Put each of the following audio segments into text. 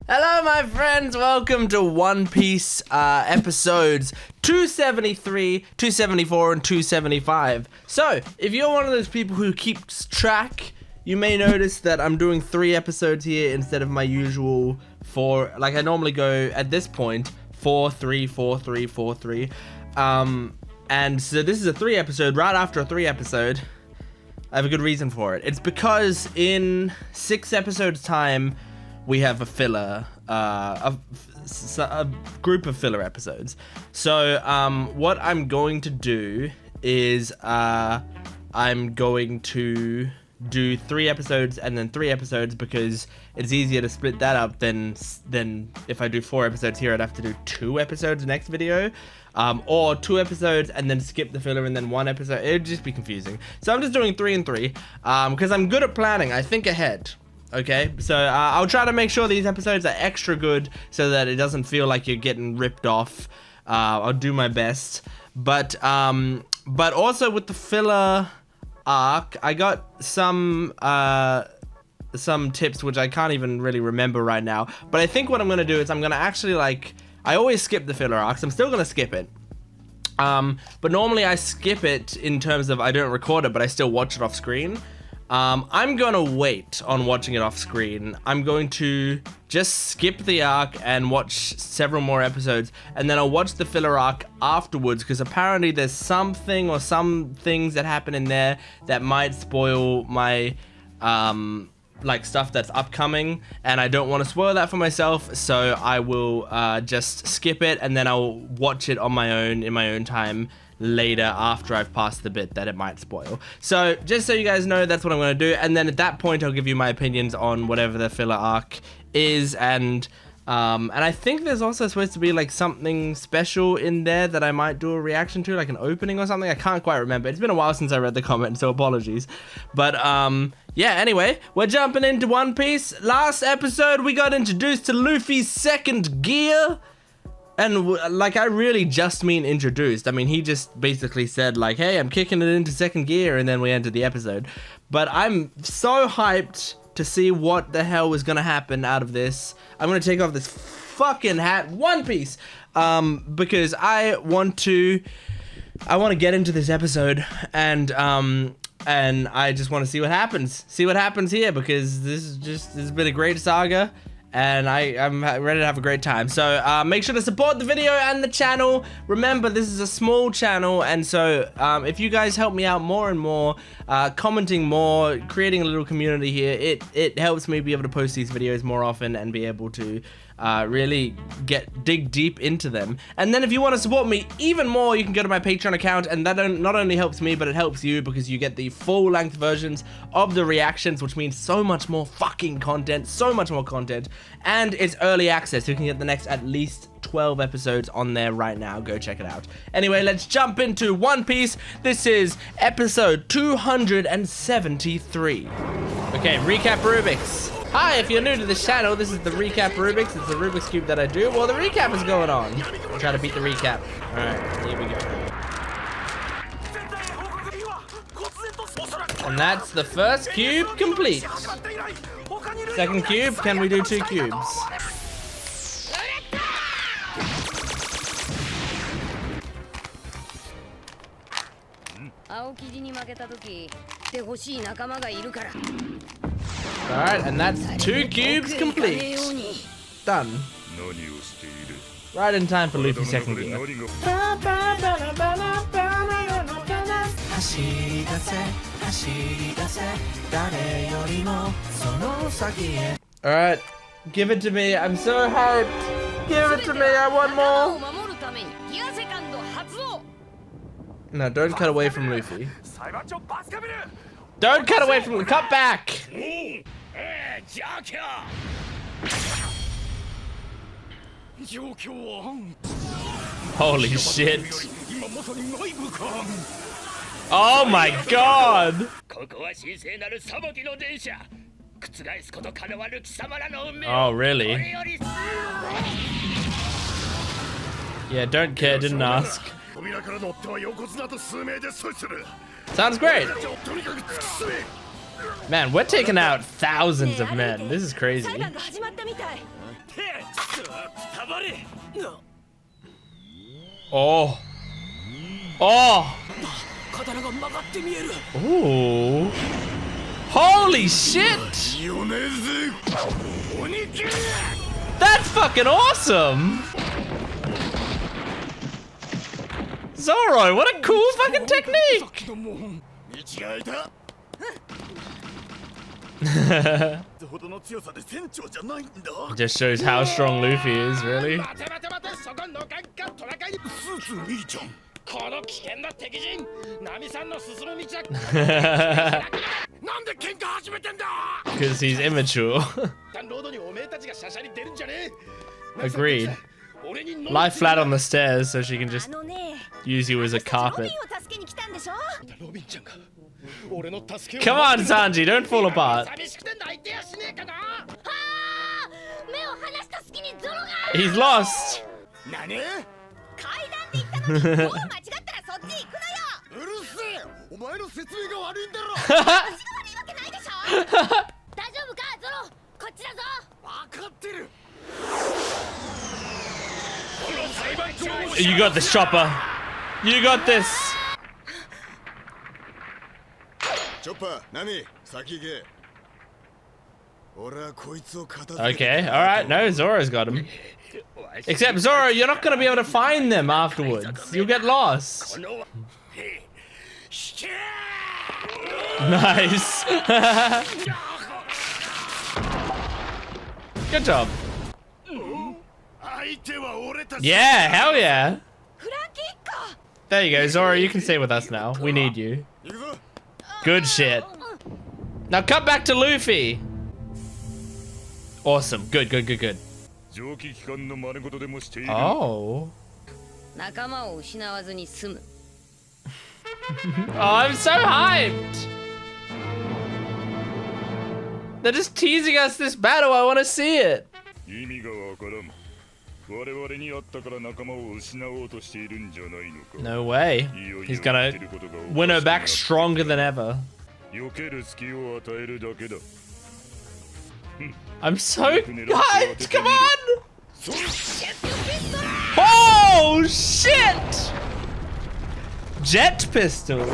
Hello my friends, welcome to One Piece episodes 273, 274 and 275. So, if you're one of those people who keeps track, you may notice that I'm doing 3 episodes here instead of my usual 4. Like I normally go at this point 4, 3, 4, 3, 4, 3. And so this is a 3 episode right after a 3 episode. I have a good reason for it. It's because in 6 episodes time we have a filler, a group of filler episodes. So what I'm going to do is I'm going to do 3 episodes and then 3 episodes because it's easier to split that up than if I do 4 episodes here. I'd have to do 2 episodes next video, or 2 episodes and then skip the filler and then 1 episode. It'd just be confusing. So I'm just doing 3 and 3 because I'm good at planning. I think ahead. Okay, so I'll try to make sure these episodes are extra good so that it doesn't feel like you're getting ripped off. I'll do my best, but also with the filler arc, I got some tips which I can't even really remember right now. But I think what I'm gonna do is I'm gonna actually I always skip the filler arcs. I'm still gonna skip it. But normally I skip it in terms of I don't record it, but I still watch it off screen. I'm gonna wait on watching it off screen. I'm going to just skip the arc and watch several more episodes, and then I'll watch the filler arc afterwards because apparently there's something or some things that happen in there that might spoil my like stuff that's upcoming, and I don't want to spoil that for myself, so I will just skip it and then I'll watch it on my own in my own time later after I've passed the bit that it might spoil. So just so you guys know, that's what I'm going to do, and then at that point I'll give you my opinions on whatever the filler arc is, and I think there's also supposed to be like something special in there that I might do a reaction to, like an opening or something. I can't quite remember. It's been a while since I read the comment, so apologies. But yeah, anyway, we're jumping into One Piece. Last episode we got introduced to Luffy's second gear. And like, I really just mean introduced. I mean, he just basically said like, hey, I'm kicking it into second gear, and then we entered the episode. But I'm so hyped to see what the hell was gonna happen out of this. I'm gonna take off this fucking hat, One Piece, because I want to get into this episode, and I just want to see what happens. See what happens here, because this has been a great saga. And I'm ready to have a great time. So make sure to support the video and the channel. Remember, this is a small channel, and so if you guys help me out more and more, commenting more, creating a little community here, it helps me be able to post these videos more often and be able to really dig deep into them. And then if you want to support me even more, you can go to my Patreon account, and that not only helps me, but it helps you because you get the full-length versions of the reactions, which means so much more fucking content, so much more content, and it's early access. You can get the next at least 12 episodes on there right now. Go check it out. Anyway, let's jump into One Piece. This is episode 273. Okay, recap Rubik's. Hi, if you're new to this channel, this is the recap Rubik's. It's the Rubik's Cube that I do. Well, the recap is going on. I'll try to beat the recap. Alright, here we go. And that's the first cube complete. Second cube, can we do 2 cubes? Alright, and that's 2 cubes complete. Done. Right in time for Luffy's second gear. Alright, give it to me. I'm so hyped. Give it to me. I want more. No, don't cut away from Luffy. Don't cut away from... Cut back! Holy shit. Oh my god! Oh, really? Yeah, don't care, didn't ask. Sounds great. Man, we're taking out thousands of men. This is crazy. Oh. Oh. Ooh. Holy shit! That's fucking awesome! Zoro, what a cool fucking technique! Just shows how strong Luffy is, really. Because he's immature. Agreed. Lie flat on the stairs so she can just use you as a carpet. Come on, Sanji, don't fall apart. He's lost. You got this, Chopper. You got this. Chopper, Nami, Sakige. Okay, alright, no, Zoro's got him. Except, Zoro, you're not gonna be able to find them afterwards. You'll get lost. Nice. Good job. Yeah, hell yeah. There you go, Zoro, you can stay with us now. We need you. Good shit. Now cut back to Luffy. Awesome. Good, good, good, good. Oh. Oh, I'm so hyped. They're just teasing us this battle. I want to see it. No way. He's gonna win her back stronger than ever. I'm so hyped! Come on! Oh shit! Jet pistol.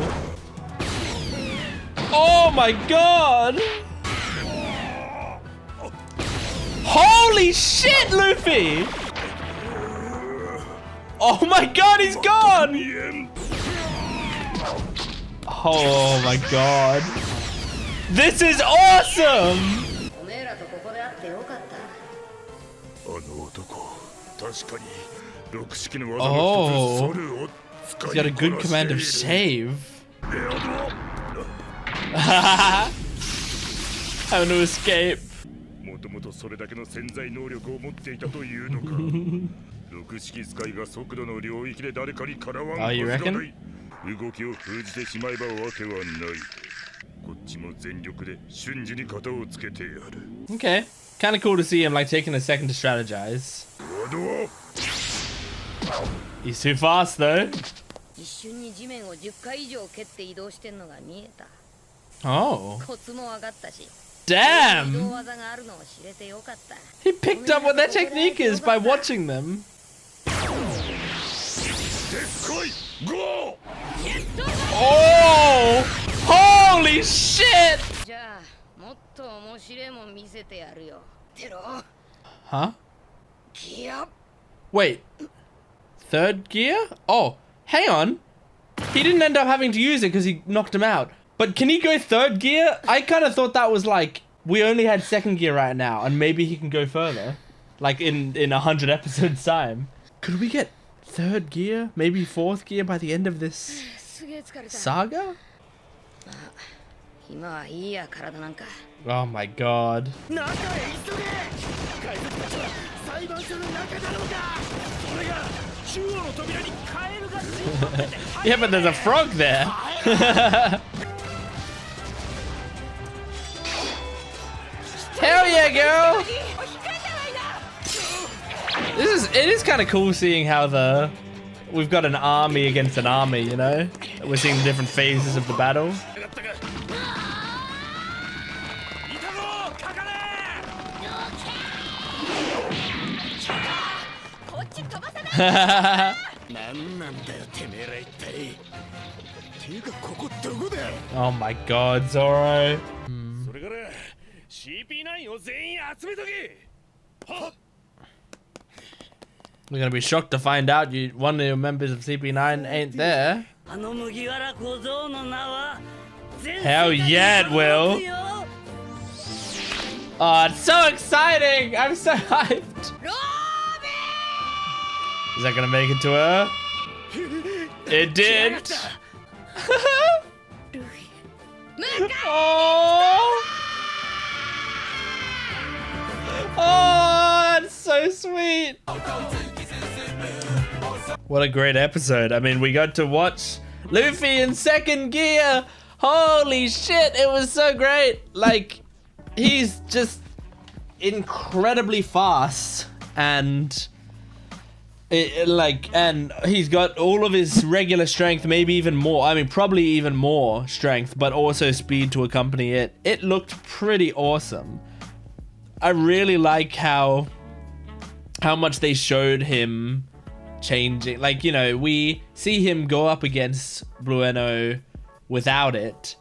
Oh my god! Holy shit, Luffy! Oh my god, he's gone! Oh my god. This is awesome! Oh, he's got a good command of save. Having to escape. Oh, you reckon? Okay. Kind of cool to see him like taking a second to strategize. He's too fast though. Oh. Damn! He picked up what their technique is by watching them. Oh! Holy shit! Huh? Wait. Third gear? Oh, hang on. He didn't end up having to use it because he knocked him out. But can he go third gear? I kind of thought that was like, we only had second gear right now, and maybe he can go further. Like in 100 episodes time. Could we get third gear? Maybe fourth gear by the end of this saga? Oh my god. Yeah, but there's a frog there. Hell yeah, girl! It is kind of cool seeing how we've got an army against an army, you know? We're seeing the different phases of the battle. Oh my god, Zoro. We're gonna be shocked to find out one of your members of CP9 ain't there. Hell yeah, it will. Oh, it's so exciting! I'm so hyped. Is that gonna make it to her? It did. Oh. Oh, it's so sweet. What a great episode. I mean, we got to watch Luffy in second gear. Holy shit, it was so great. Like, he's just incredibly fast and and he's got all of his regular strength, maybe even more. I mean, probably even more strength, but also speed to accompany it. It looked pretty awesome. I really like how much they showed him changing. Like, you know, we see him go up against Blueno without it,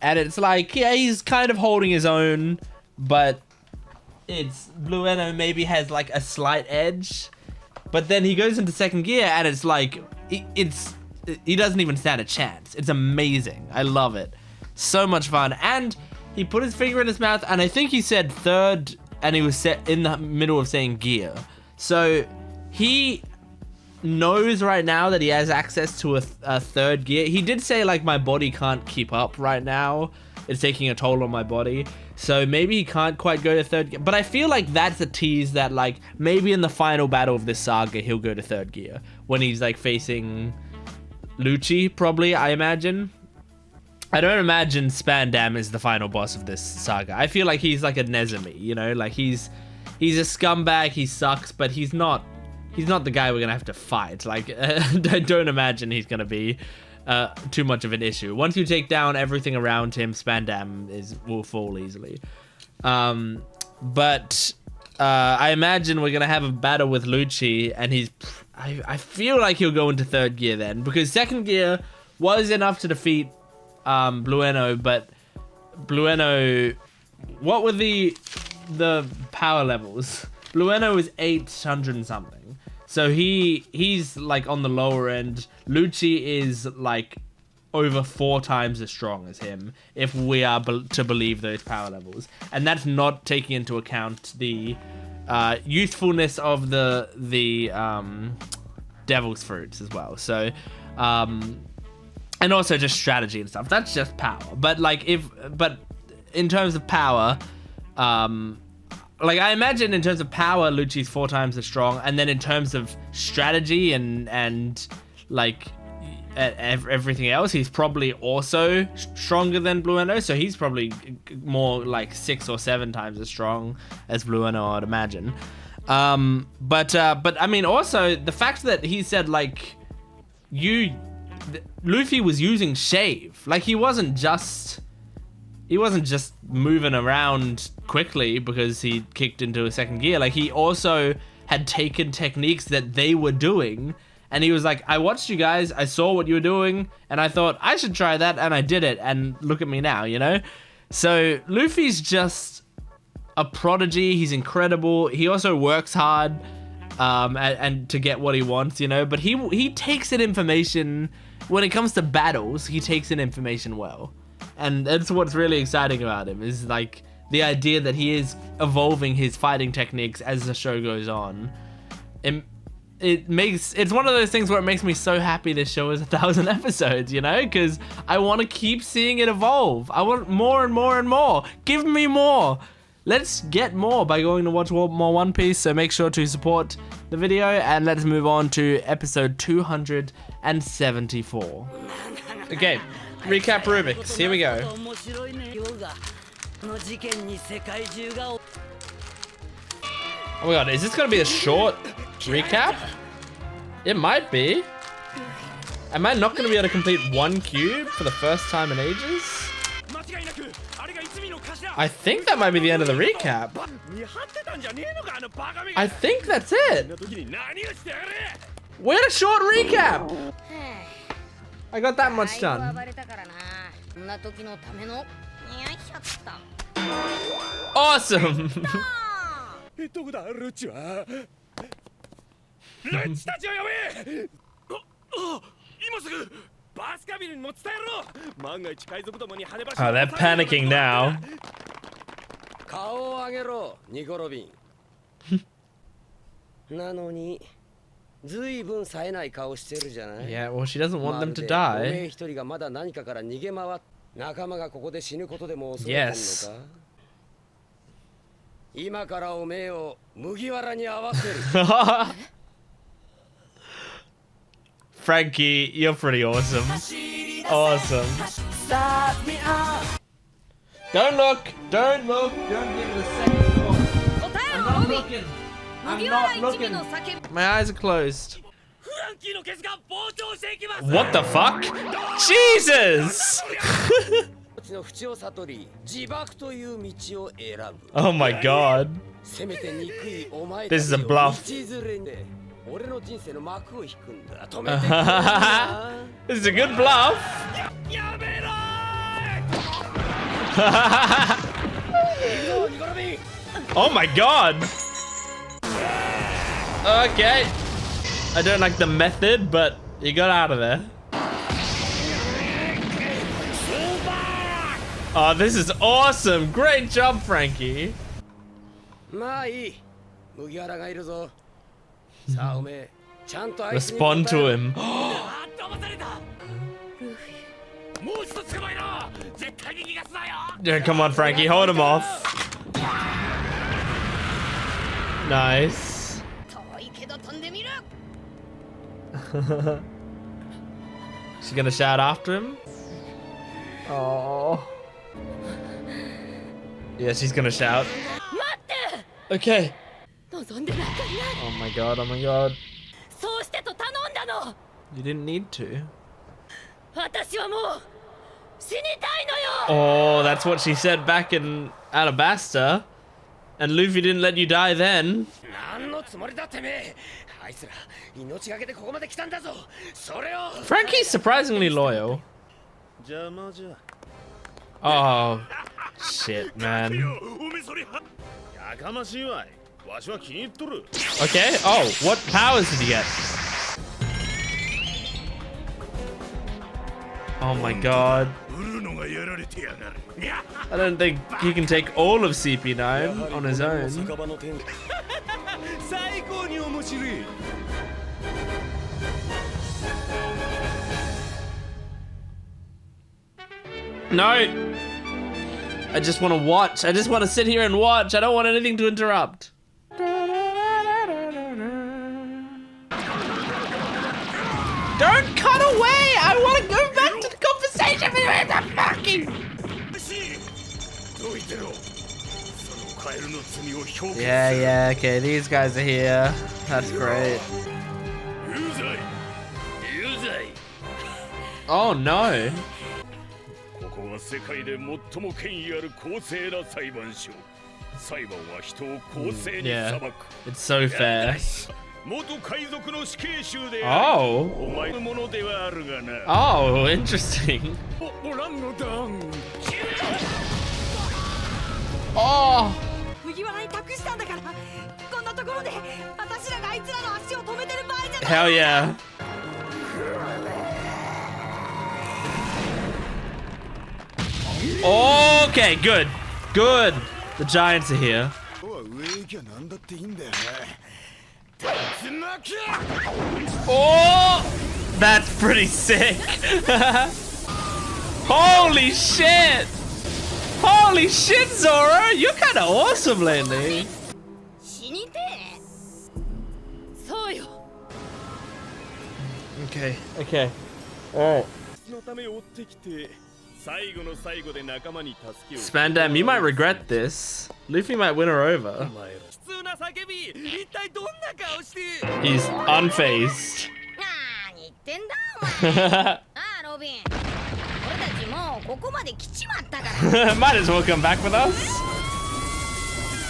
and it's like, yeah, he's kind of holding his own, but it's Blueno maybe has like a slight edge. But then he goes into second gear and it's like, he doesn't even stand a chance. It's amazing. I love it. So much fun. And he put his finger in his mouth and I think he said third and he was set in the middle of saying gear. So he knows right now that he has access to a third gear. He did say like, my body can't keep up right now. It's taking a toll on my body. So maybe he can't quite go to third gear. But I feel like that's a tease that like maybe in the final battle of this saga, he'll go to third gear. When he's like facing Lucci, probably, I imagine. I don't imagine Spandam is the final boss of this saga. I feel like he's like a Nezumi, you know? Like he's a scumbag, he sucks, but he's not the guy we're gonna have to fight. Like, I don't imagine he's gonna be too much of an issue. Once you take down everything around him, Spandam will fall easily. But I imagine we're gonna have a battle with Lucci, and I feel like he'll go into third gear then, because second gear was enough to defeat Blueno, but Blueno, what were the power levels? Blueno is 800 and something. So he's like on the lower end. Lucci is like over 4 times as strong as him, if we are to believe those power levels. And that's not taking into account the usefulness of the devil's fruits as well. So, and also just strategy and stuff. That's just power. But like but in terms of power, like I imagine in terms of power, Lucci's 4 times as strong, and then in terms of strategy and like everything else, he's probably also stronger than Blueno. So he's probably more like 6 or 7 times as strong as Blueno, I'd imagine. But I mean, also the fact that he said like Luffy was using shave, like he wasn't just moving around quickly because he kicked into a second gear. Like he also had taken techniques that they were doing, and he was like, I watched you guys, I saw what you were doing, and I thought I should try that, and I did it, and look at me now, you know? So Luffy's just a prodigy. He's incredible. He also works hard and to get what he wants, you know? But he takes in information. When it comes to battles, he takes in information well. And that's what's really exciting about him, is like the idea that he is evolving his fighting techniques as the show goes on. It's one of those things where it makes me so happy this show is 1,000 episodes, you know, because I want to keep seeing it evolve. I want more and more and more. Give me more. Let's get more by going to watch more One Piece. So make sure to support the video, and let's move on to episode 274. Okay. Recap Rubik's, here we go. Oh my god, is this gonna be a short recap? It might be. Am I not gonna be able to complete 1 cube for the first time in ages? I think that might be the end of the recap. I think that's it. We had a short recap. I got that much done. Awesome. Oh, they're panicking now. 顔を上げろ、ニコロビン。なのに、ずいぶん冴えない顔してるじゃない。 Yeah, well, she doesn't want them to お die. めえ一人がまだ何かから逃げ回っ、仲間がここで死ぬことでも恐れてるのか。今からおめえを麦わらに合わせる。Franky, you're pretty awesome. Awesome. Stop me up. Don't look. Don't look. Don't give it a second thought. I'm not looking. I'm not looking. My eyes are closed. What the fuck? Jesus! Oh my god. This is a bluff. This is a good bluff. Oh my god. Okay. I don't like the method, but you got out of there. Oh, this is awesome. Great job, Franky. Respond to him. Yeah, come on, Franky, hold him off. Nice. She's gonna shout after him. Oh. Yeah, she's gonna shout. Okay. Oh my god, oh my god. You didn't need to. Oh, that's what she said back in Alabasta. And Luffy didn't let you die then. Franky's surprisingly loyal. Oh, shit, man. Okay, oh, what powers did he get? Oh my god. I don't think he can take all of CP9 on his own. No! I just want to watch. I just want to sit here and watch. I don't want anything to interrupt. Don't cut away! I want to go back to the conversation with the fucking... Yeah, okay, these guys are here. That's great. Oh no. Yeah, it's so fair. Oh. Oh, interesting. Oh. Hell yeah. Okay, good. Good. The giants are here. Oh, that's pretty sick. Holy shit. Holy shit, Zoro. You're kind of awesome lately. Okay, okay. Alright. Spandam, you might regret this. Luffy might win her over. He's unfazed. Might as well come back with us.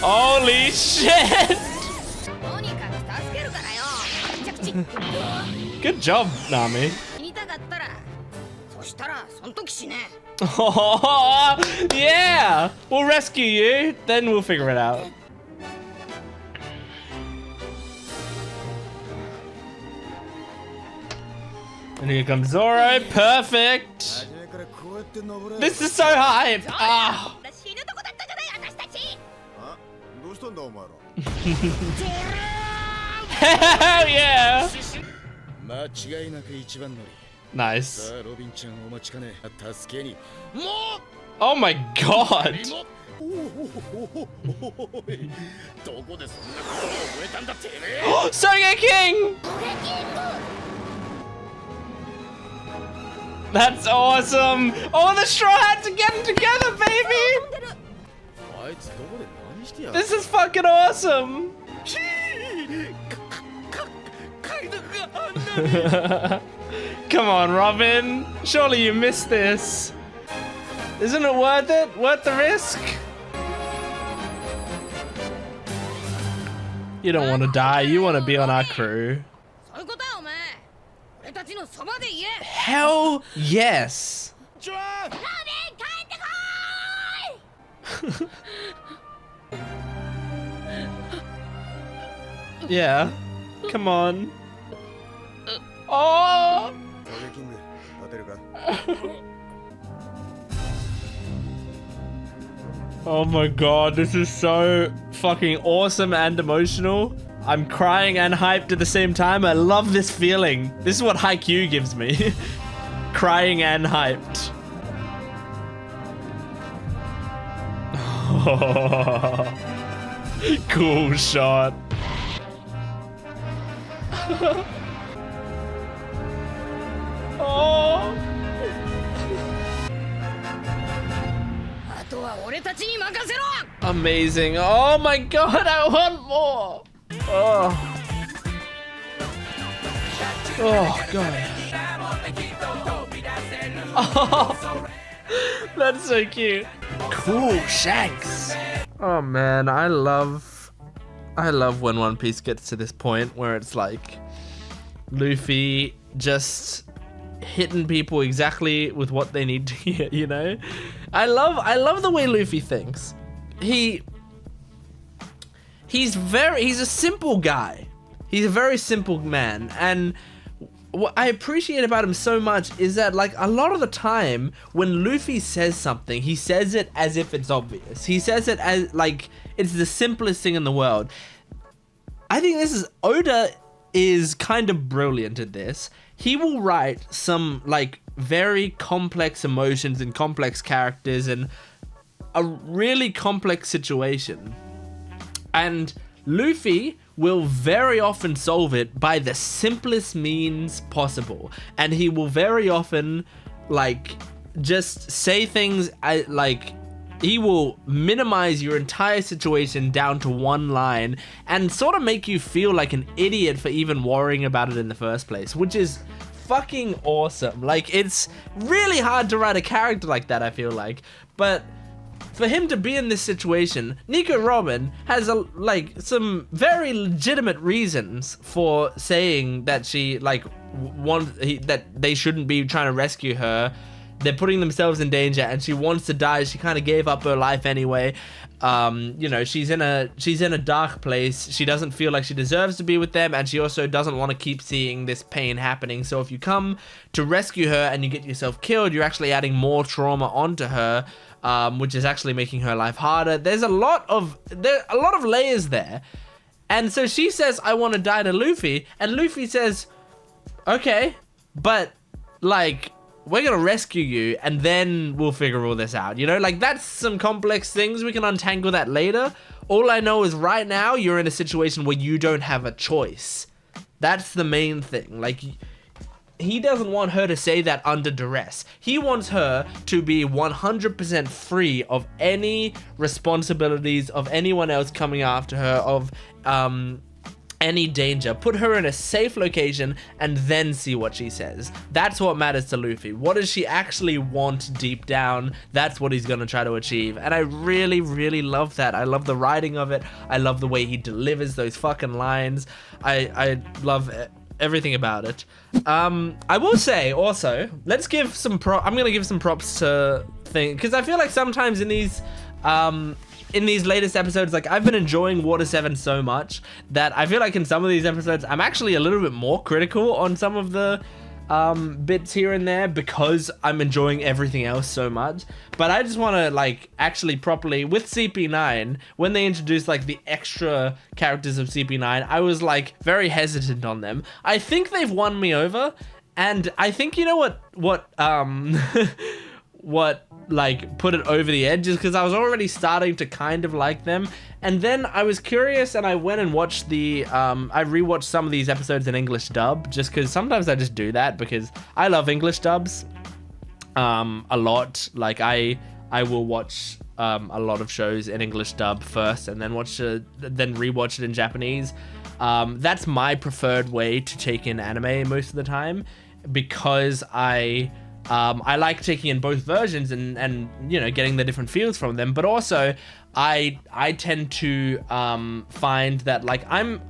Holy shit! Good job, Nami. 言いたかったらそしたらその時死ね Oh, yeah! We'll rescue you, then we'll figure it out. And here comes Zoro. Perfect! 初めからこうやって登れ This is so hype! Ah! 死ぬとこだったじゃない私たちあどうしたんだお前ら Hell yeah! 間違いなく一番乗り Nice. さあロビンちゃんお待ちかね助けにもう Oh my god! おおいどこでそんなことを覚えたんだてめえ Sogeking! That's awesome! Oh, the Straw Hats are getting together, baby! あいつどこで何してやる This is fucking awesome! 海賊があんなに Come on, Robin. Surely you missed this. Isn't it worth it? Worth the risk? You don't want to die. You want to be on our crew. そういうことはお前俺たちのそばで言え Hell yes. ジョアン ロビン帰ってこ Yeah. Come on. Oh! ソゲキング立てるか Oh my god, this is so fucking awesome and emotional. I'm crying and hyped at the same time. I love this feeling. This is what Haikyuu gives me. Crying and hyped. Cool shot. Oh. あとは俺たちに任せろ Amazing. Oh my god, I want more. Oh. Oh god. Oh. That's so cute. Cool Shanks. Oh man, I love when One Piece gets to this point where it's like Luffy just hitting people exactly with what they need to hear, you know? I love the way Luffy thinks. He's a simple guy. He's a very simple man, and what I appreciate about him so much is that, like, a lot of the time when Luffy says something, he says it as if it's obvious. He says it as like it's the simplest thing in the world. I think Oda is kind of brilliant at this. He will write some like very complex emotions and complex characters and a really complex situation, and Luffy will very often solve it by the simplest means possible, and he will very often like just say things like he will minimize your entire situation down to one line and sort of make you feel like an idiot for even worrying about it in the first place, which is fucking awesome. Like, it's really hard to write a character like that, I feel like, but for him to be in this situation, Nico Robin has some very legitimate reasons for saying that she that they shouldn't be trying to rescue her. They're putting themselves in danger, and she wants to die. She kind of gave up her life anyway. You know, she's in a dark place. She doesn't feel like she deserves to be with them, and she also doesn't want to keep seeing this pain happening. So if you come to rescue her and you get yourself killed, you're actually adding more trauma onto her, which is actually making her life harder. There's a lot of layers there. And so she says, I want to die to Luffy, and Luffy says, okay, but like, we're gonna rescue you and then we'll figure all this out, you know? Like, that's some complex things. We can untangle that later. All I know is right now you're in a situation where you don't have a choice. That's the main thing. Like, he doesn't want her to say that under duress. He wants her to be 100% free of any responsibilities of anyone else coming after her, of any danger. Put her in a safe location and then see what she says. That's what matters to Luffy. What does she actually want deep down? That's what he's gonna try to achieve. And I really, really love that. I love the writing of it. I love the way he delivers those fucking lines. I love everything about it. I will say also, let's give some I'm gonna give some props to thing, because I feel like sometimes in these latest episodes, like I've been enjoying Water 7 so much that I feel like in some of these episodes I'm actually a little bit more critical on some of the bits here and there because I'm enjoying everything else so much. But I just want to like actually properly with CP9, when they introduced like the extra characters of CP9, I was like very hesitant on them. I think they've won me over, and I think you know what what like put it over the edge is because I was already starting to kind of like them, and then I was curious and I went and watched the I rewatched some of these episodes in English dub, just because sometimes I just do that because I love English dubs a lot. Like I will watch a lot of shows in English dub first and then then rewatch it in Japanese. That's my preferred way to take in anime most of the time, because I like taking in both versions and you know, getting the different feels from them. But also I tend to find that like I'm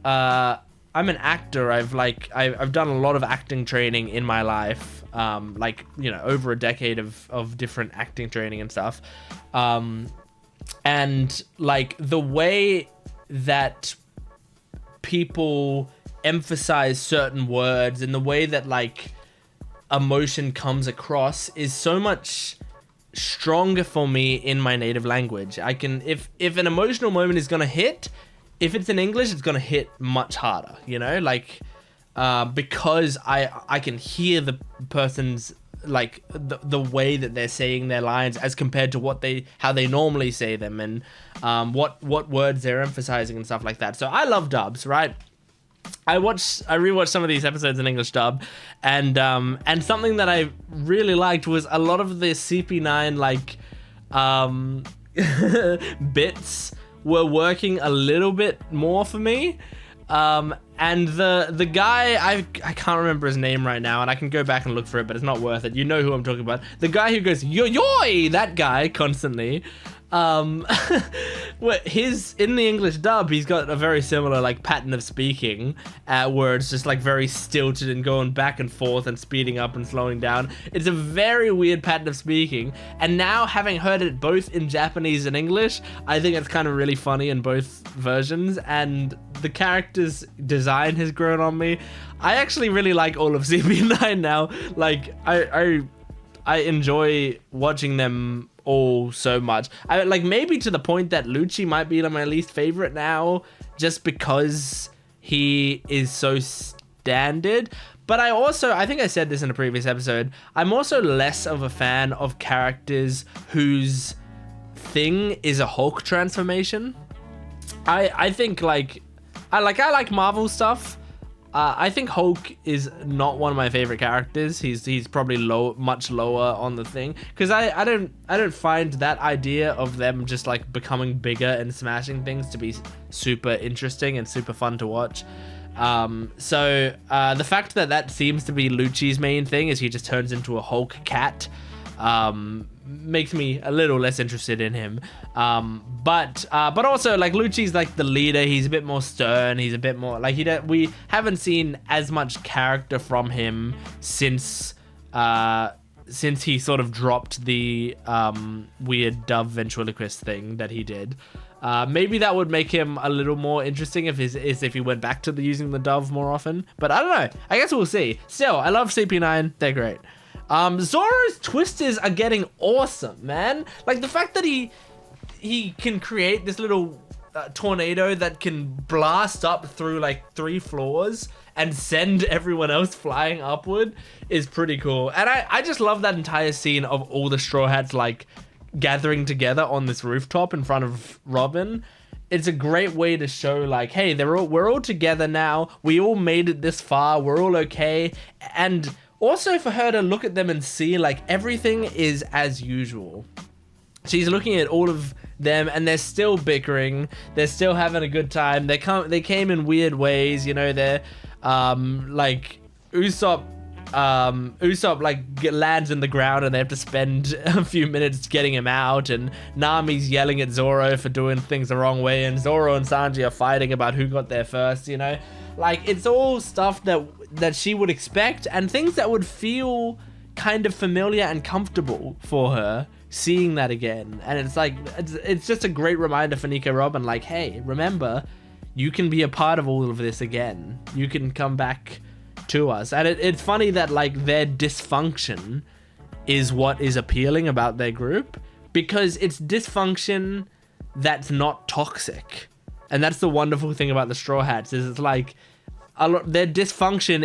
an actor. I've done a lot of acting training in my life, like, you know, over a decade of different acting training and stuff, and like the way that people emphasize certain words and the way that like emotion comes across is so much stronger for me in my native language. I can, if an emotional moment is gonna hit, if it's in English, it's gonna hit much harder, you know, like because I can hear the person's like the way that they're saying their lines as compared to how they normally say them, and what words they're emphasizing and stuff like that. So I love dubs, right? I rewatched some of these episodes in English dub, and something that I really liked was a lot of the CP9 like bits were working a little bit more for me. And the guy, I can't remember his name right now, and I can go back and look for it, but it's not worth it. You know who I'm talking about. The guy who goes yo-yoy, that guy constantly. In the English dub, he's got a very similar like pattern of speaking, where it's just like very stilted and going back and forth and speeding up and slowing down. It's a very weird pattern of speaking, and now having heard it both in Japanese and English, I think it's kind of really funny in both versions, and the character's design has grown on me. I actually really like all of CP9 now. Like I enjoy watching them all so much. I like, maybe to the point that Lucci might be my least favorite now, just because he is so standard. But I think I said this in a previous episode, I'm also less of a fan of characters whose thing is a Hulk transformation. I think like I like Marvel stuff. I think Hulk is not one of my favorite characters. He's probably much lower on the thing, because I don't find that idea of them just like becoming bigger and smashing things to be super interesting and super fun to watch. So the fact that seems to be Lucci's main thing, is he just turns into a Hulk cat, makes me a little less interested in him. But also like Lucci's like the leader. He's a bit more stern. He's a bit more like we haven't seen as much character from him since he sort of dropped the weird dove ventriloquist thing that he did. Maybe that would make him a little more interesting if he went back to using the dove more often. But I don't know. I guess we'll see. Still, I love CP9. They're great. Zoro's twisters are getting awesome, man. Like the fact that he can create this little tornado that can blast up through like 3 floors and send everyone else flying upward is pretty cool. And I just love that entire scene of all the Straw Hats like gathering together on this rooftop in front of Robin. It's a great way to show like, hey, we're all together now. We all made it this far. We're all okay. And also for her to look at them and see like everything is as usual. She's looking at all of them and they're still bickering. They're still having a good time. They came in weird ways, you know. They're like Usopp Usopp like lands in the ground and they have to spend a few minutes getting him out, and Nami's yelling at Zoro for doing things the wrong way, and Zoro and Sanji are fighting about who got there first, you know? Like, it's all stuff that she would expect, and things that would feel kind of familiar and comfortable for her seeing that again. And it's like, it's just a great reminder for Nico Robin, like, hey, remember, you can be a part of all of this again. You can come back to us. And it's funny that like their dysfunction is what is appealing about their group, because it's dysfunction that's not toxic. And that's the wonderful thing about the Straw Hats, is it's like their dysfunction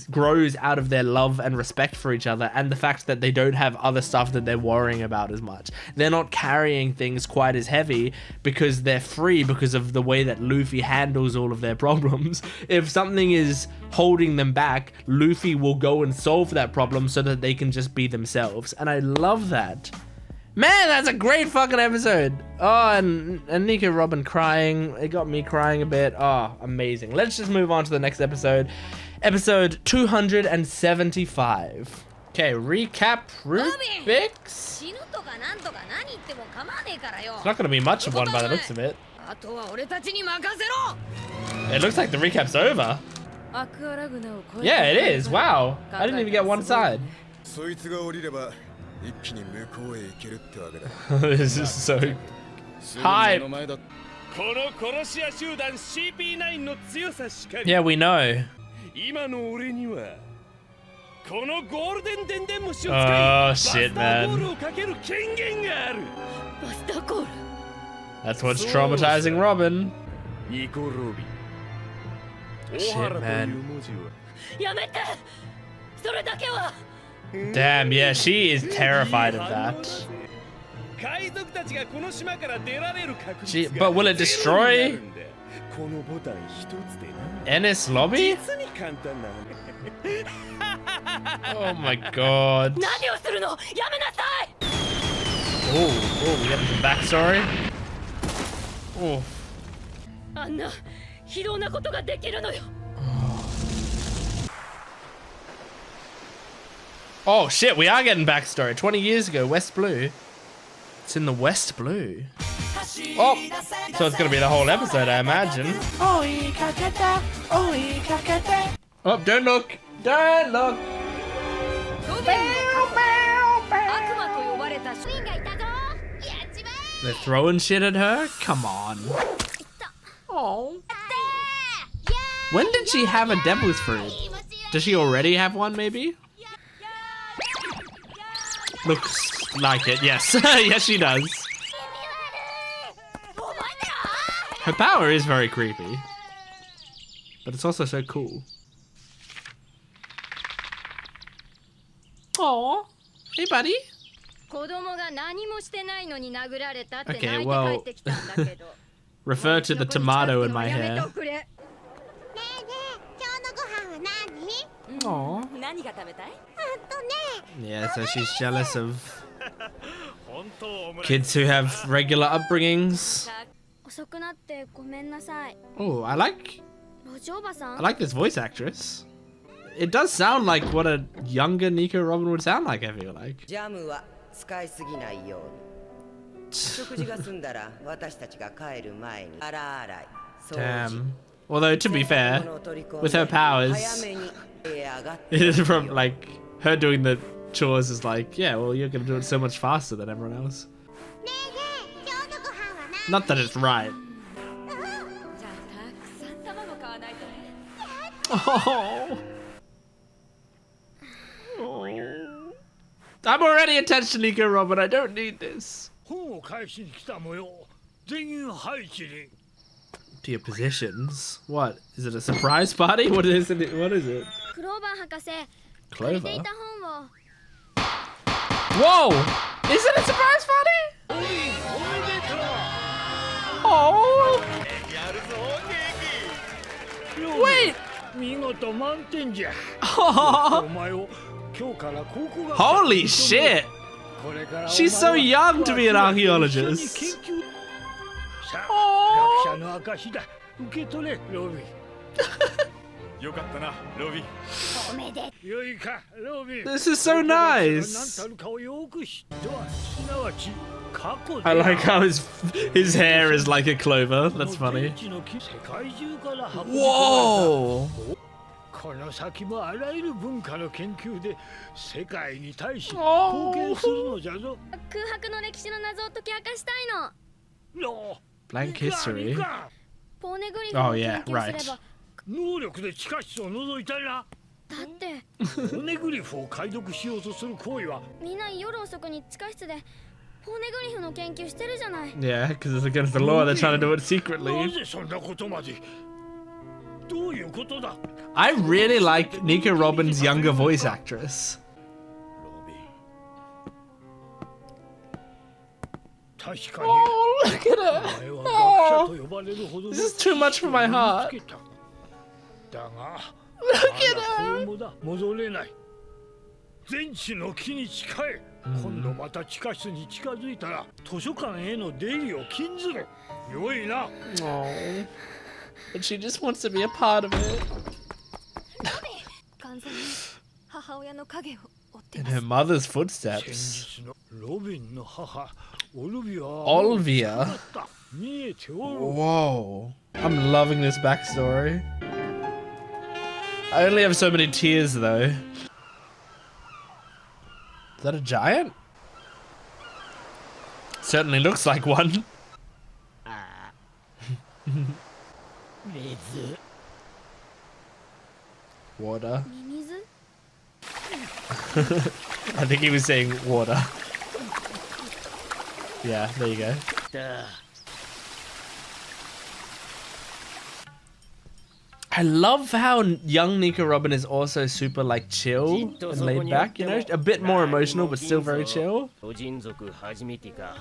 grows out of their love and respect for each other, and the fact that they don't have other stuff that they're worrying about as much. They're not carrying things quite as heavy because they're free, because of the way that Luffy handles all of their problems. If something is holding them back, Luffy will go and solve that problem so that they can just be themselves. And I love that. Man, that's a great fucking episode. Oh, and Nico Robin crying. It got me crying a bit. Oh, amazing. Let's just move on to the next episode. Episode 275. Okay, recap Rubik's. It's not going to be much of one by the looks of it. It looks like the recap's over. Yeah, it is. Wow. I didn't even get one side. This is so hype. Yeah, we know. Oh shit, man. That's what's traumatizing Robin. Shit, man. Damn, yeah, she is terrified of that. But will it destroy Ennis Lobby? Oh my god. Oh, we get some backstory. Oh. Oh shit, we are getting backstory. 20 years ago, West Blue. It's in the West Blue. Oh, so it's gonna be the whole episode, I imagine. Oh, don't look! Don't look! They're throwing shit at her? Come on. Oh. When did she have a devil's fruit? Does she already have one, maybe? Looks like it, yes. Yes, she does. Her power is very creepy. But it's also so cool. Aww. Hey, buddy. Okay, well... refer to the tomato in my hair. Aww. Yeah, so she's jealous of kids who have regular upbringings. Oh, I like this voice actress. It does sound like what a younger Nico Robin would sound like, I feel like. Damn. Although, to be fair, with her powers, from like her doing the chores is like, yeah, well, you're gonna do it so much faster than everyone else. Not that it's right. Oh. I'm already attached to Nico Robin. I don't need this. To your positions. What is it? A surprise party? What is it? What is it? Clover. Whoa! Is it a surprise party? Oh! Wait! Oh. Holy shit! She's so young to be an archaeologist. Oh. よかったなロビンおめでよいかロビン This is so nice. 何たるかをよく知ってはすなわち過去で I like how his hair is like a clover. That's funny. 世界中から運び込まれた Whoa. この先もあらゆる文化の研究で世界に対し貢献するのじゃぞ。空白の歴史の謎を解き明かしたいの。の Blank history. ポーネグリフを Oh 研 yeah, 究すれ right. ば、能力で地下室を覗いたりな。だってオネグリフを解読しようとする行為はみんな夜遅くに地下室でポーネグリフの研究してるじゃない。 Yeah, because it's against the law. They're trying to do it な secretly. ぜそんなことまで。どういうことだ。 I really like Nico Robin's younger voice actress. ロビン確かに Oh, look at お her. 前は学者と呼ばれるほどの This is too mu知識 much for my heart. を身につけた。だが Look at まだ her. 子供だ。戻れない。全地の木に近い。今度また地下室に近づいたら図書館への出入りを禁ずる。よいな。 Oh. But she just wants to be a part of it. 完全に母親の影を追って In ます。 her mother's 先 footsteps. 日のロビンの母オルビア Olvia? 見えておる。 Whoa. I'm loving this backstory. I only have so many tears though. Is that a giant? Certainly looks like one. 水 Water. ミミズ？ I think he was saying water. Yeah, there you go. だ。 I love how young Nico Robin is also super like chill and laid back, you know? A bit more emotional but still very chill. 巨人族初めてか。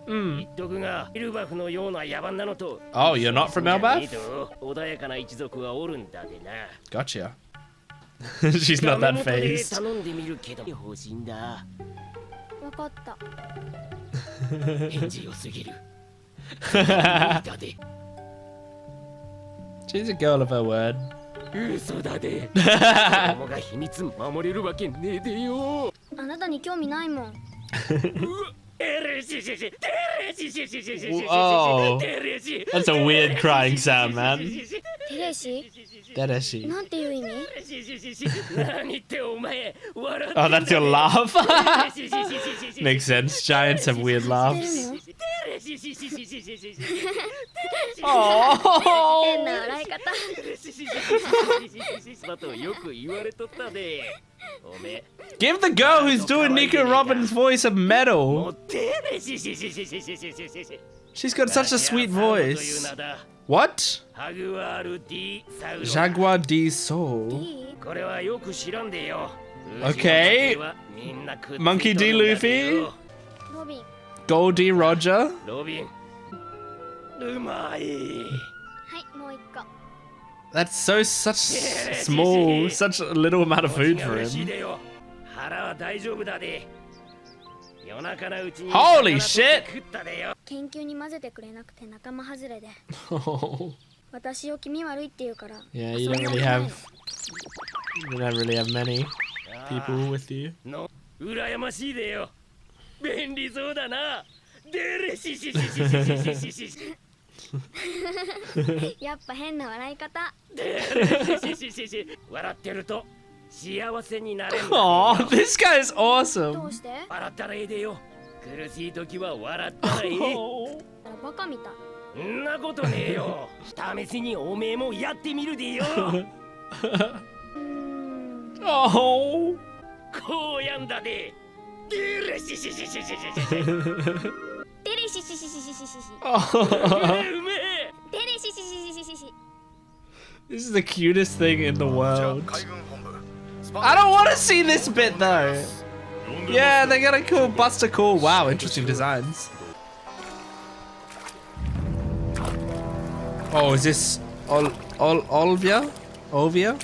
言っとくが、エルバフのような野蛮なのと。 Oh, you're not from Elbaf? 穏やかな一族がおるんだでな。 Gotcha. She's not that ダメ元で phased. 頼んでみるけど欲しいんだ。わかった。返事良すぎる。だで。 She's a girl of her word. 嘘だで。子供が秘密守れるわけねえでよ。あなたに興味ないもん。 Oh, that's a weird crying sound, man. テレシ？ Dereshi. なんていう意味？何ってお前笑って Oh, that's your laugh? Makes sense. Giants have weird 知って laughs. るの？ Oh. 変な笑い方。だとよく言われとったで。おめ Give the girl who's doing Nico Robin's voice a medal. てれ She's got such a sweet voice. What? ハグワール D サウロ Jaguar D Soul. いい？これはよく知らんでよ。 Okay. みんなくっついとるんだ Monkey D で Luffy. よ。ロビン。 Goldie Roger. ロビンうまい。はい、もう一個。 That's such small, such a little amount of food for 嬉しい him. でよ。腹は大丈夫だで。夜中のうちに Holy shit! 食ったでよ。研究に混ぜてくれなくて仲間外れで。 Oh. 私を気味悪いって言うから。 Yeah, you don't really have many people with you. の羨ましいでよ。便利そうだな。でれしししししししし。やっぱ変な笑い方。でれしししし。笑ってると幸せになれるんだよ。 Oh, this guy is ど awesome. うして？笑ったらいいでよ。苦しい時は笑ったらいい。 Oh. バカみたい。んなことねえよ。試しにおめえもやってみるでよ。Oh. こうやんだで。でれししししししし。テレシシシシシシシシ。 Oh. うめえ。テレシシシシシシシ。 This is the cutest thing in the じゃあ world. 海軍本部 I don't want to see this bit though. Yeah, they got a cool Buster Cool. Wow, interesting designs. Oh, is this Olvia? Olvia?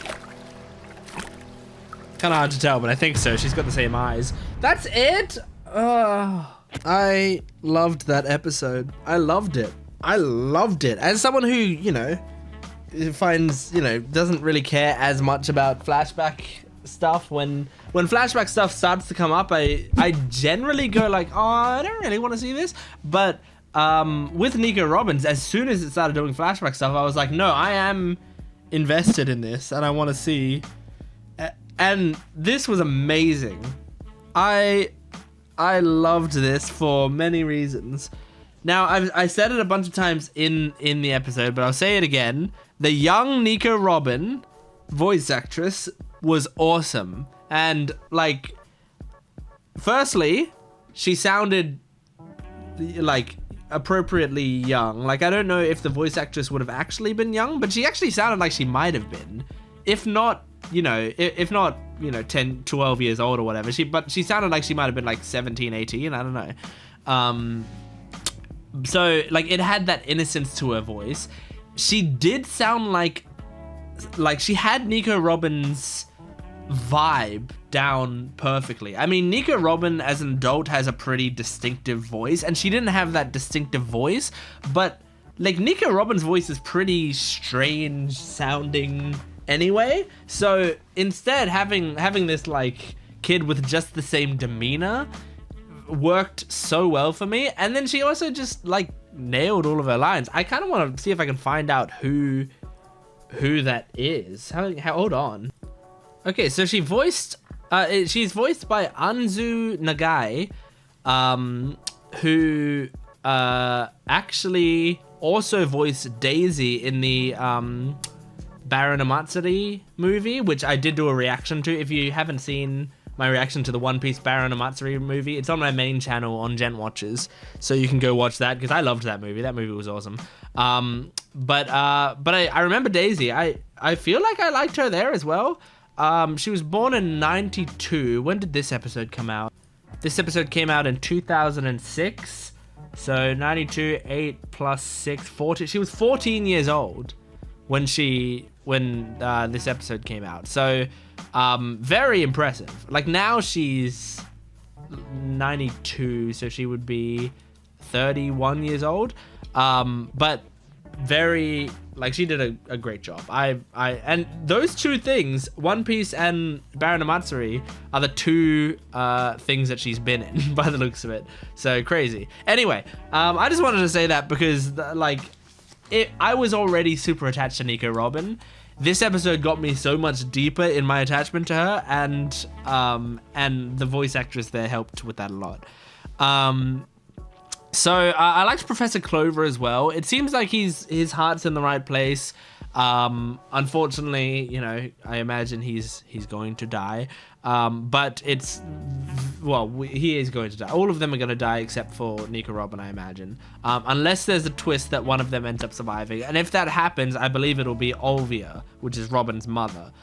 Kind of hard to tell, but I think so. She's got the same eyes. That's it. I loved that episode. I loved it. I loved it. As someone who, you know, finds, doesn't really care as much about flashback stuff. When flashback stuff starts to come up, I generally go like, oh, I don't really want to see this. But with Nico Robin, as soon as it started doing flashback stuff, I was like, no, I am invested in this and I want to see. And this was amazing. I loved this for many reasons. Now, I said it a bunch of times in the episode, but I'll say it again. The young Nico Robin voice actress was awesome. And, like, firstly, she sounded, like, appropriately young. Like, I don't know if the voice actress would have actually been young, but she actually sounded like she might have been. If not, 10, 12 years old or whatever. But she sounded like she might have been, like, 17, 18. I don't know. So, like, it had that innocence to her voice. She did sound like she had Nico Robin's vibe down perfectly. I mean, Nico Robin as an adult has a pretty distinctive voice, and she didn't have that distinctive voice, but, like, Nico Robin's voice is pretty strange sounding anyway. So, instead, having this, like, kid with just the same demeanor worked so well for me. And then she also just, like, nailed all of her lines. I kind of want to see if I can find out who that is. Hold on. Okay, so she's voiced by Anzu Nagai, who actually also voiced Daisy in the Baron Amatsuri movie, which I did do a reaction to. If you haven't seen my reaction to the One Piece Baron Amatsuri movie, it's on my main channel on Jent Watches, so you can go watch that, because I loved that movie. That movie was awesome. But I remember Daisy. I feel like I liked her there as well. She was born in 92. When did this episode come out? This episode came out in 2006. So 92, 8 plus 6, 14. She was 14 years old when this episode came out. So very impressive. Like, now she's 92, so she would be 31 years old. But very, like, she did a great job. And those two things, One Piece and Baron Amatsuri, are the two things that she's been in by the looks of it. So crazy. Anyway, I just wanted to say that because, like, I was already super attached to Nico Robin. This episode got me so much deeper in my attachment to her, and the voice actress there helped with that a lot. So I liked Professor Clover as well. It seems like his heart's in the right place. Unfortunately, I imagine he's going to die. But he is going to die. All of them are going to die except for Nico Robin, I imagine. Unless there's a twist that one of them ends up surviving. And if that happens, I believe it'll be Olvia, which is Robin's mother.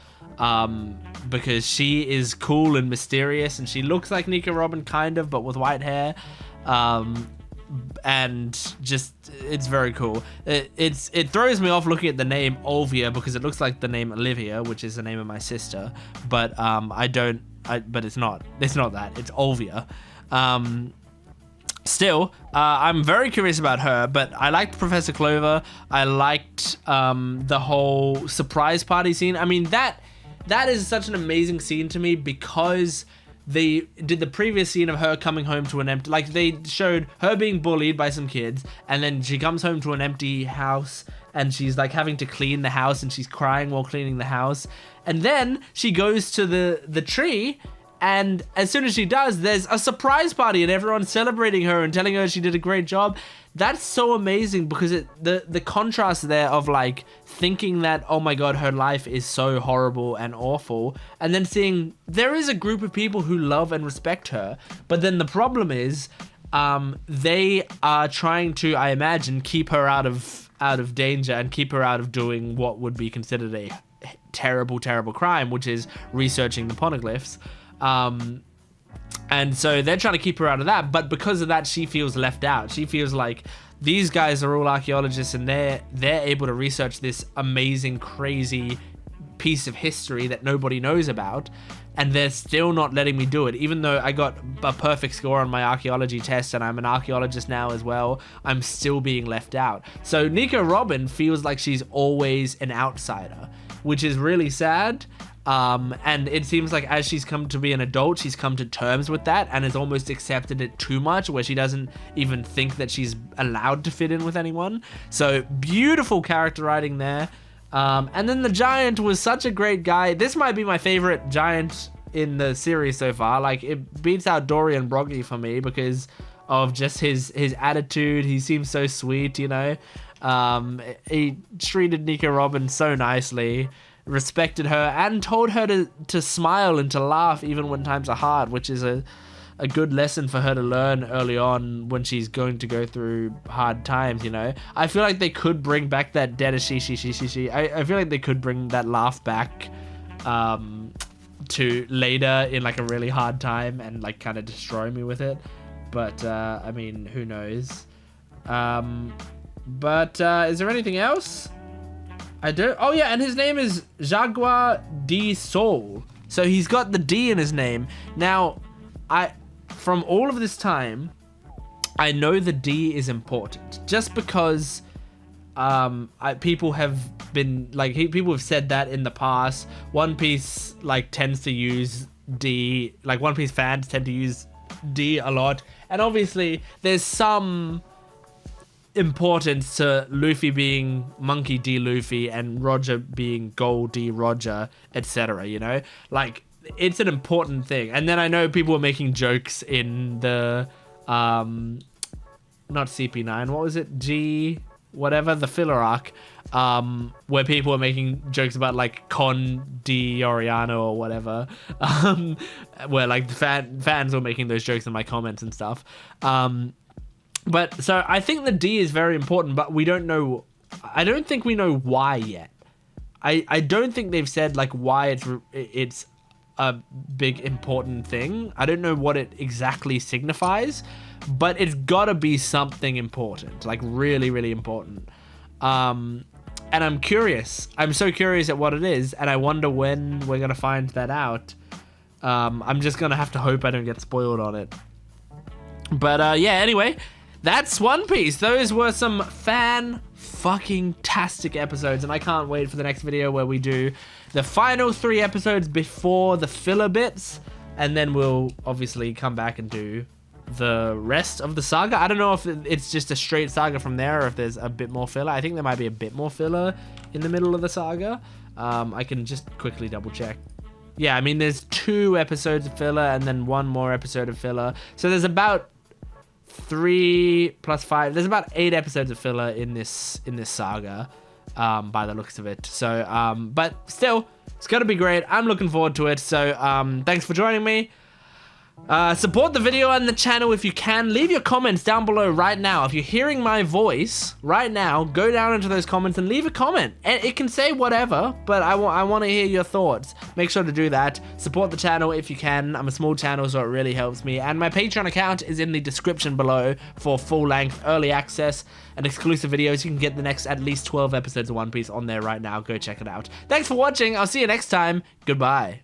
Because she is cool and mysterious, and she looks like Nico Robin kind of, but with white hair. And just, it's very cool. It throws me off looking at the name Olvia because it looks like the name Olivia, which is the name of my sister, but but it's not that, it's Olvia. Still, I'm very curious about her, but I liked Professor Clover. I liked the whole surprise party scene. I mean, that is such an amazing scene to me because they did the previous scene of her coming home to an empty, like, they showed her being bullied by some kids, and then she comes home to an empty house, and she's, like, having to clean the house, and she's crying while cleaning the house, and then she goes to the tree, and as soon as she does, there's a surprise party, and everyone's celebrating her and telling her she did a great job. That's so amazing because the contrast there of, like, thinking that, oh my god, her life is so horrible and awful, and then seeing there is a group of people who love and respect her, but then the problem is they are trying to, I imagine, keep her out of danger and keep her out of doing what would be considered a terrible crime, which is researching the poneglyphs. And so they're trying to keep her out of that, but because of that, she feels left out. She feels like these guys are all archaeologists and they're able to research this amazing, crazy, piece of history that nobody knows about, and they're still not letting me do it. Even though I got a perfect score on my archaeology test and I'm an archaeologist now as well, I'm still being left out. So Nico Robin feels like she's always an outsider, which is really sad. And it seems like as she's come to be an adult, she's come to terms with that and has almost accepted it too much, where she doesn't even think that she's allowed to fit in with anyone. So beautiful character writing there. And then the giant was such a great guy. This might be my favorite giant in the series so far. Like, it beats out Dory and Broggy for me because of just his attitude. He seems so sweet, you know. He treated Nico Robin so nicely, respected her, and told her to smile and to laugh even when times are hard, which is a good lesson for her to learn early on when she's going to go through hard times, you know. I feel like they could bring back that dead she. I feel like they could bring that laugh back to later in like a really hard time and like kind of destroy me with it. But I mean, who knows? But is there anything else? I don't. Oh yeah, and his name is Jaguar D Soul. So he's got the D in his name. Now, from all of this time, I know the D is important. Just because people have been like, people have said that in the past. One Piece like tends to use D. Like One Piece fans tend to use D a lot, and obviously there's some importance to Luffy being Monkey D Luffy and Roger being Gold D Roger, etc. You know, like it's an important thing. And then I know people were making jokes in the not CP9, what was it, G whatever, the filler arc, where people were making jokes about like Con D Oriano or whatever, where like the fans were making those jokes in my comments and stuff. But so I think the D is very important, but we don't know. I don't think we know why yet. I don't think they've said like why it's a big important thing. I don't know what it exactly signifies, but it's gotta be something important, like really, really important. And I'm curious. I'm so curious at what it is, and I wonder when we're gonna find that out. I'm just gonna have to hope I don't get spoiled on it. But yeah, anyway. That's One Piece. Those were some fan-fucking-tastic episodes, and I can't wait for the next video where we do the final 3 episodes before the filler bits, and then we'll obviously come back and do the rest of the saga. I don't know if it's just a straight saga from there or if there's a bit more filler. I think there might be a bit more filler in the middle of the saga. I can just quickly double check. Yeah, I mean, there's 2 episodes of filler and then 1 more episode of filler. So there's about 3 plus 5. There's about 8 episodes of filler in this saga, by the looks of it. So, but still, it's gonna be great. I'm looking forward to it. So, thanks for joining me. Support the video and the channel if you can. Leave your comments down below right now. If you're hearing my voice right now, go down into those comments and leave a comment. And it can say whatever, but I want to hear your thoughts. Make sure to do that. Support the channel if you can. I'm a small channel, so it really helps me. And my Patreon account is in the description below for full-length early access and exclusive videos. You can get the next at least 12 episodes of One Piece on there right now. Go check it out. Thanks for watching. I'll see you next time. Goodbye.